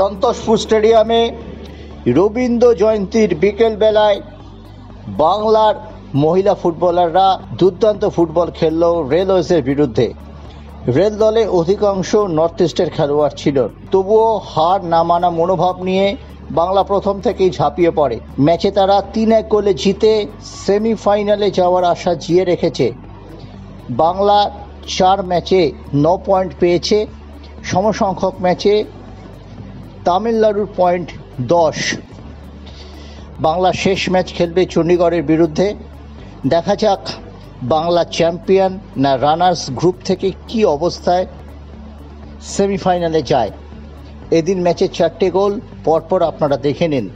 সন্তোষপুর স্টেডিয়ামে রবীন্দ্র জয়ন্তীর বিকেল বেলায় বাংলার মহিলা ফুটবলাররা দুর্দান্ত ফুটবল খেলল রেলওয়েজের বিরুদ্ধে। রেল দলে অধিকাংশ নর্থ ইস্টের খেলোয়াড় ছিল, তবুও হার না মানা মনোভাব নিয়ে বাংলা প্রথম থেকেই ঝাঁপিয়ে পড়ে। ম্যাচে তারা 3-1 গোলে জিতে সেমিফাইনালে যাওয়ার আশা জিয়ে রেখেছে। বাংলা 4 ম্যাচে 9 পয়েন্ট পেয়েছে, সমসংখ্যক ম্যাচে তামিলনাড়ুর পয়েন্ট 10। বাংলা শেষ ম্যাচ খেলবে চণ্ডীগড়ের বিরুদ্ধে। দেখা যাক বাংলা চ্যাম্পিয়ন না রানার্স গ্রুপ থেকে কি অবস্থায় সেমিফাইনালে যায়। এদিন ম্যাচে 4টে গোল পরপর আপনারা দেখে নিন।